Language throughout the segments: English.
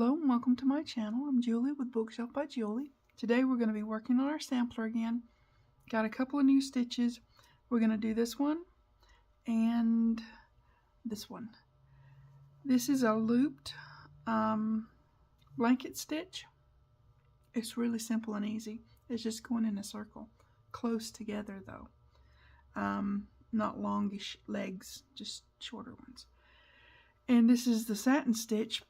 Hello and welcome to my channel. I'm Julie with Bookshelf by Julie. Today we're going to be working on our sampler again. Got a couple of new stitches. We're going to do this one and this one. This is a looped blanket stitch. It's really simple and easy. It's just going in a circle. Close together though. Not longish legs, just shorter ones. And this is the satin stitch.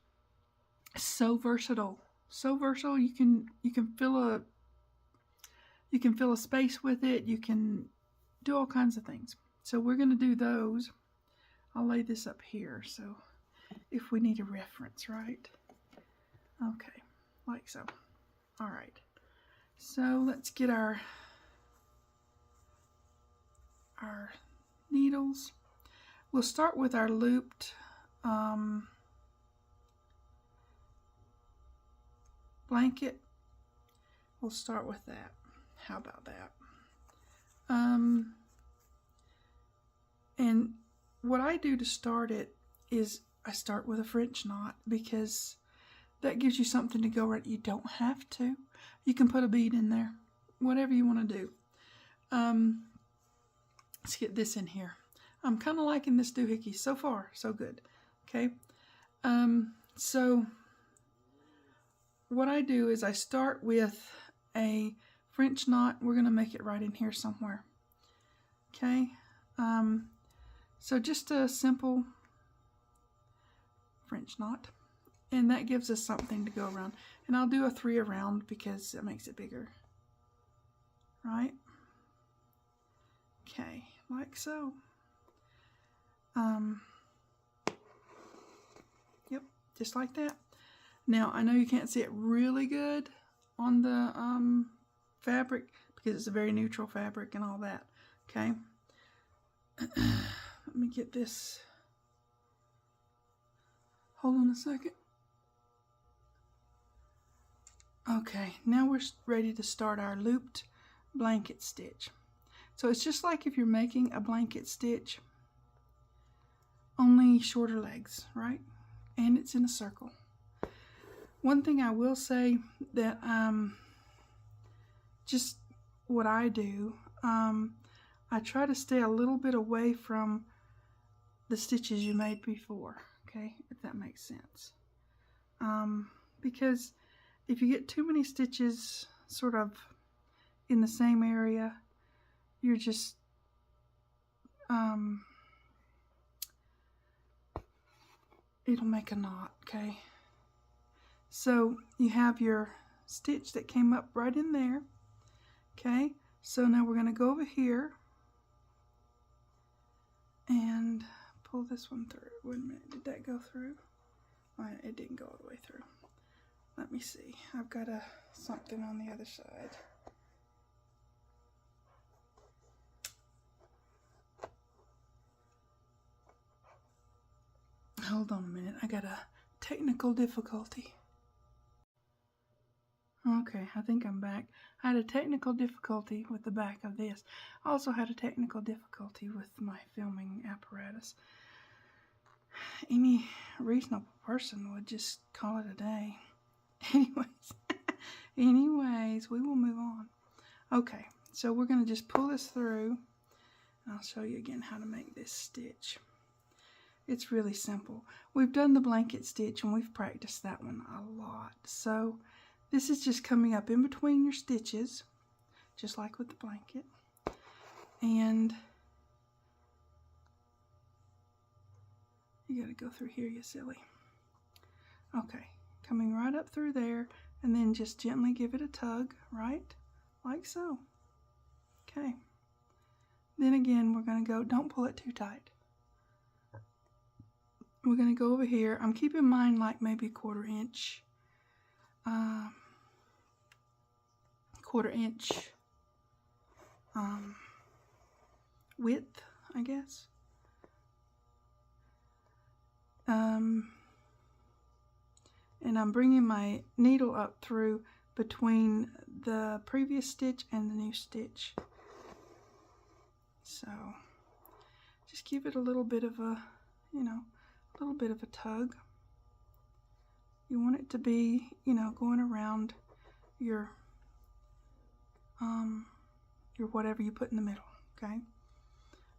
So versatile, so versatile. You can fill a space with it. You can do all kinds of things. So we're going to do those. I'll lay this up here so if we need a reference, right? Okay, like so. All right. So let's get our needles. We'll start with our looped blanket. We'll start with that. How about that? And what I do to start it is I start with a French knot because that gives you something to go right. You don't have to. You can put a bead in there, whatever you want to do. Let's get this in here. I'm kind of liking this doohickey. So far, so good. Okay. So what I do is I start with a French knot. We're going to make it right in here somewhere. Okay. So just a simple French knot. And that gives us something to go around. And I'll do a 3 around because it makes it bigger. Right? Okay. Like so. Yep. Just like that. Now, I know you can't see it really good on the fabric because it's a very neutral fabric and all that, okay? Let me get this. Hold on a second. Okay, now we're ready to start our looped blanket stitch. So it's just like if you're making a blanket stitch, only shorter legs, right? And it's in a circle. One thing I will say that just what I do, I try to stay a little bit away from the stitches you made before, okay, if that makes sense. Because if you get too many stitches sort of in the same area, you're just it'll make a knot, okay? So you have your stitch that came up right in there, okay? So now we're going to go over here and pull this one through. Wait a minute, did that go through? Oh, it didn't go all the way through. Let me see. I've got something on the other side. Hold on a minute, I got a technical difficulty. Okay, I think I'm back. I had a technical difficulty with the back of this. I also had a technical difficulty with my filming apparatus. Any reasonable person would just call it a day. Anyways, we will move on. Okay, so we're going to just pull this through. I'll show you again how to make this stitch. It's really simple. We've done the blanket stitch and we've practiced that one a lot. So this is just coming up in between your stitches, just like with the blanket. And you gotta go through here, you silly. Okay, coming right up through there, and then just gently give it a tug, right? Like so. Okay. Then again, we're gonna go, don't pull it too tight. We're gonna go over here. I'm keeping mine like maybe a quarter inch width, I guess. And I'm bringing my needle up through between the previous stitch and the new stitch. So just give it a little bit of a, a little bit of a tug. You want it to be, you know, going around your whatever you put in the middle, okay?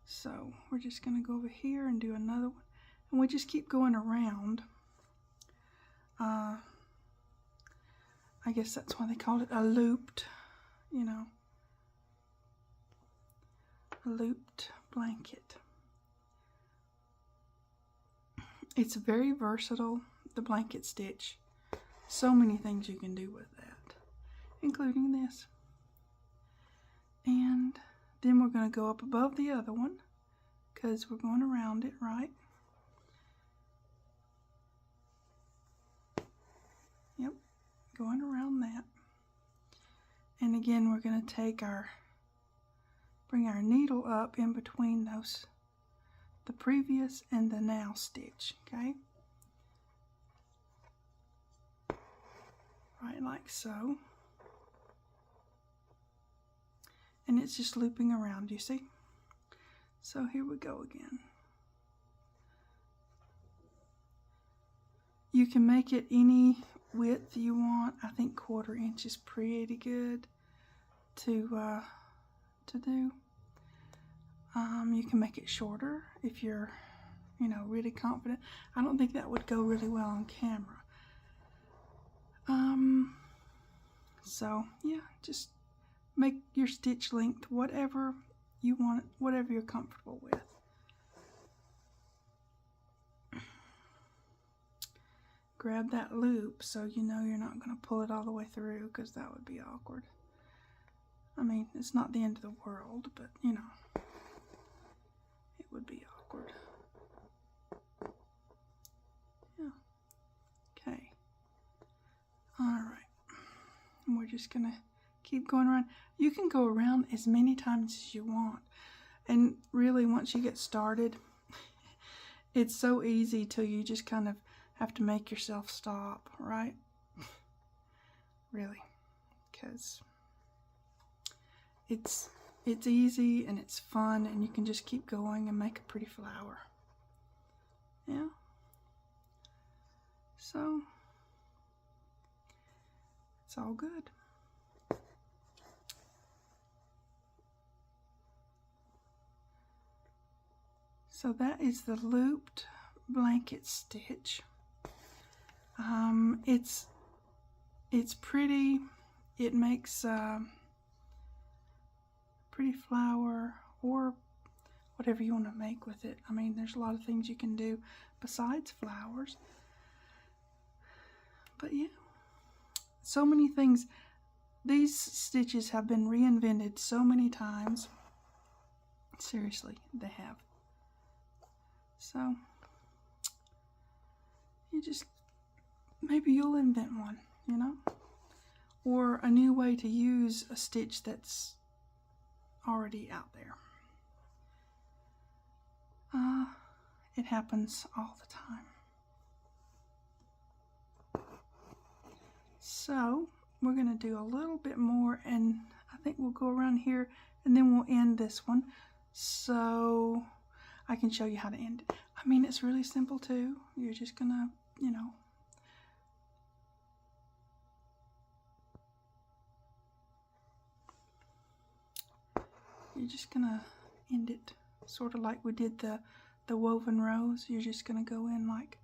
So we're just going to go over here and do another one, and we just keep going around. I guess that's why they call it a looped, you know, a looped blanket. It's very versatile, the blanket stitch. So many things you can do with that, including this. And then we're going to go up above the other one because we're going around it, right? Yep, going around that. And again, we're going to take bring our needle up in between those, the previous and the now stitch, okay? Right like so. And it's just looping around, you see? So here we go again. You can make it any width you want. I think 1/4 inch is pretty good to do. You can make it shorter if you're, you know, really confident. I don't think that would go really well on camera. So yeah, just make your stitch length whatever you want, whatever you're comfortable with. Grab that loop so you know you're not going to pull it all the way through, because that would be awkward. I mean, it's not the end of the world, but you know, it would be awkward. Yeah. Okay. Alright. And we're just going to keep going around. You can go around as many times as you want. And really, once you get started, it's so easy till you just kind of have to make yourself stop, right? Really. Because it's easy and it's fun, and you can just keep going and make a pretty flower. Yeah. So it's all good. So that is the looped blanket stitch. It's pretty. It makes a pretty flower, or whatever you want to make with it. I mean, there's a lot of things you can do besides flowers. But yeah, so many things. These stitches have been reinvented so many times. Seriously, they have. So you just, maybe you'll invent one, you know, or a new way to use a stitch that's already out there. It happens all the time. So we're going to do a little bit more, and I think we'll go around here, and then we'll end this one so I can show you how to end it. I mean, it's really simple too. You're just going to, you know, you're just going to end it sort of like we did the woven rows. You're just going to go in like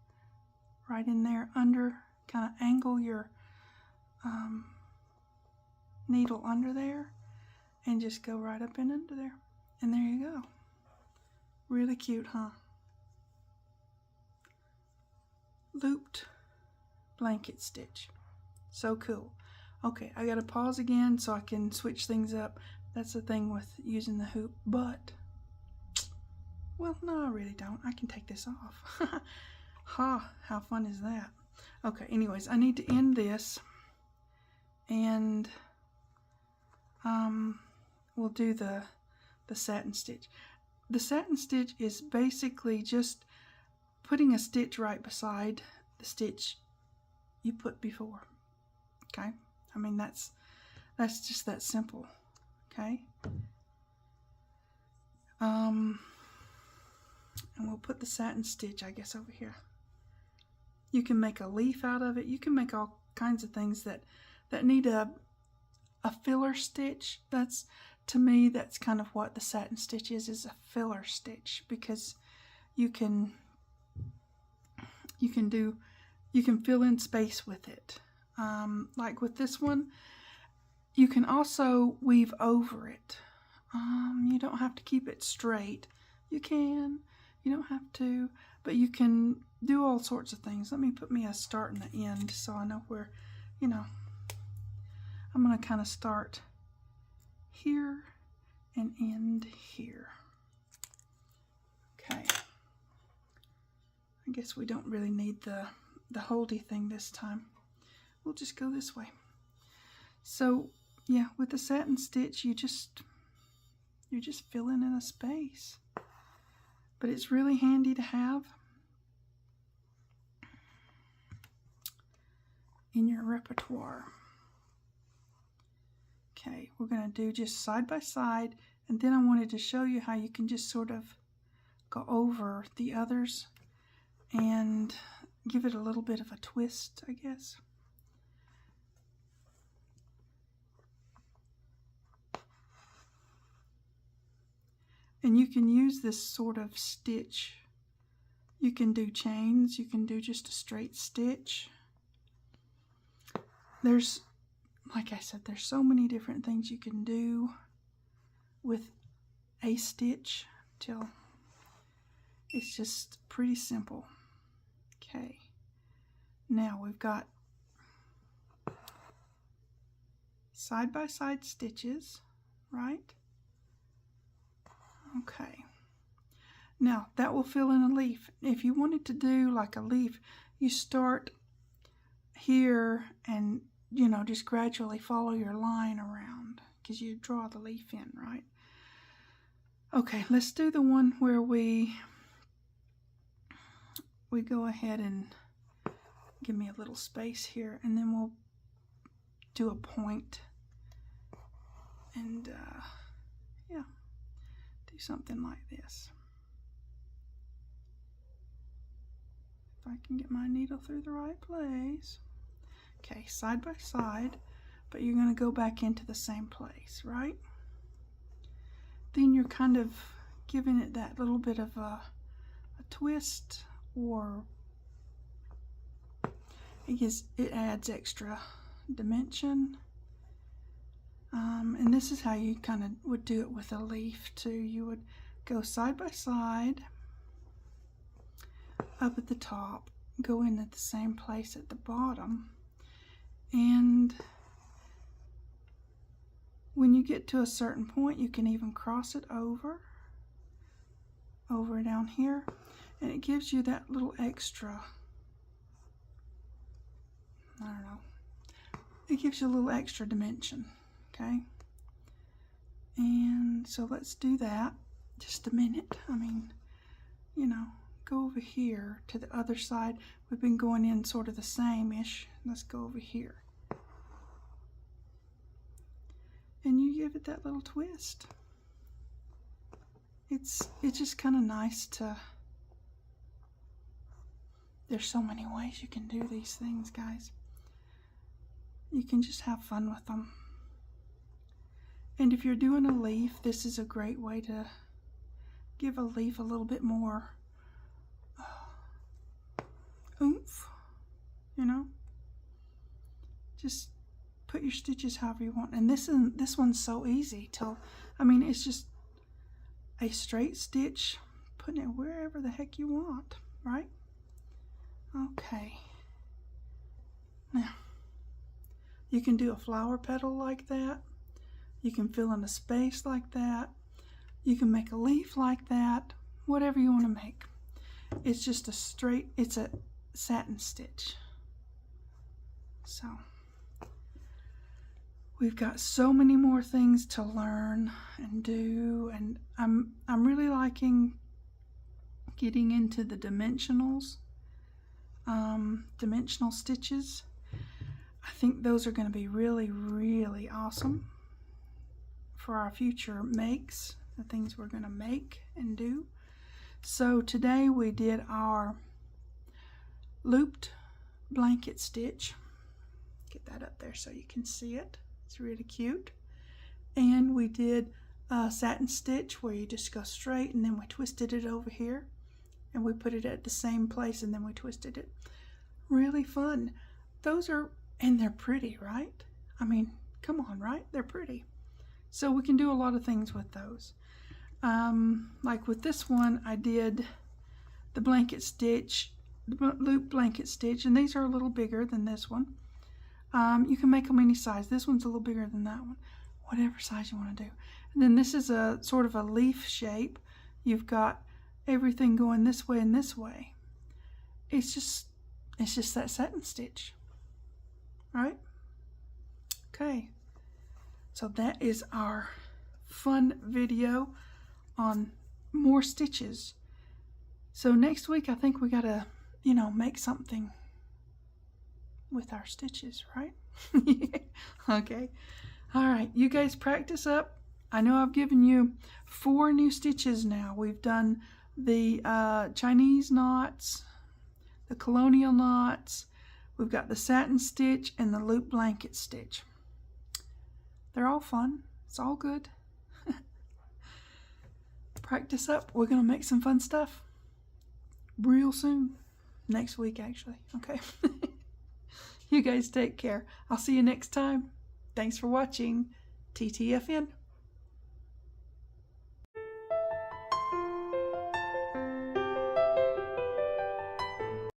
right in there under, kind of angle your needle under there, and just go right up and under there. And there you go. Really cute, huh? Looped blanket stitch. So cool. Okay, I gotta pause again so I can switch things up. That's the thing with using the hoop, but, well, no, I really don't. I can take this off. Ha, how fun is that? Okay, anyways, I need to end this, and we'll do the satin stitch. The satin stitch is basically just putting a stitch right beside the stitch you put before. Okay? I mean, that's just that simple. Okay? And we'll put the satin stitch, I guess, over here. You can make a leaf out of it. You can make all kinds of things that need a filler stitch. That's, to me, that's kind of what the satin stitch is a filler stitch, because you can fill in space with it. Like with this one, you can also weave over it. You don't have to keep it straight. You don't have to, but you can do all sorts of things. Let me put me a start and an end so I know where, I'm going to kind of start here and end here. Okay. I guess we don't really need the holdy thing this time. We'll just go this way. So yeah, with the satin stitch, you're just filling in a space. But it's really handy to have in your repertoire. Okay, we're going to do just side by side, and then I wanted to show you how you can just sort of go over the others and give it a little bit of a twist, I guess. And you can use this sort of stitch. You can do chains, you can do just a straight stitch. There's, like I said, there's so many different things you can do with a stitch till it's just pretty simple. Okay, now we've got side by side stitches, right? Okay, now that will fill in a leaf. If you wanted to do like a leaf, you start here and just gradually follow your line around, because you draw the leaf in, right? Okay, let's do the one where we go ahead and give me a little space here, and then we'll do a point and yeah, do something like this. If I can get my needle through the right place. Okay, side by side, but you're going to go back into the same place, right? Then you're kind of giving it that little bit of a twist, or it adds extra dimension. And this is how you kind of would do it with a leaf too. You would go side by side, up at the top, go in at the same place at the bottom, and when you get to a certain point, you can even cross it over down here, and it gives you that little extra, I don't know, it gives you a little extra dimension. Okay, and so let's do that. Just a minute. I mean, go over here to the other side. We've been going in sort of the same-ish. Let's go over here. And you give it that little twist. It's just kind of nice to... There's so many ways you can do these things, guys. You can just have fun with them. And if you're doing a leaf, this is a great way to give a leaf a little bit more oomph, Just put your stitches however you want. And this one's so easy. It's just a straight stitch, putting it wherever the heck you want, right? Okay. Now, you can do a flower petal like that. You can fill in a space like that. You can make a leaf like that. Whatever you want to make. It's just it's a satin stitch. So, we've got so many more things to learn and do, and I'm really liking getting into the dimensional stitches. I think those are going to be really, really awesome for our future makes, the things we're going to make and do. So today we did our looped blanket stitch. Get that up there so you can see it. It's really cute. And we did a satin stitch where you just go straight, and then we twisted it over here, and we put it at the same place, and then we twisted it. Really fun. Those are, and they're pretty, right? I mean, come on, right? They're pretty. So we can do a lot of things with those. Like with this one, I did the blanket stitch, the loop blanket stitch, and these are a little bigger than this one. You can make them any size. This one's a little bigger than that one. Whatever size you want to do. And then this is a sort of a leaf shape. You've got everything going this way and this way. It's just that satin stitch. Right? Okay. So that is our fun video on more stitches. So next week I think we gotta, make something with our stitches, right? Okay. All right, you guys practice up. I know I've given you 4 new stitches now. We've done the Chinese knots, the colonial knots. We've got the satin stitch and the loop blanket stitch. They're all fun. It's all good. Practice up. We're going to make some fun stuff real soon. Next week, actually. Okay. You guys take care. I'll see you next time. Thanks for watching. TTFN.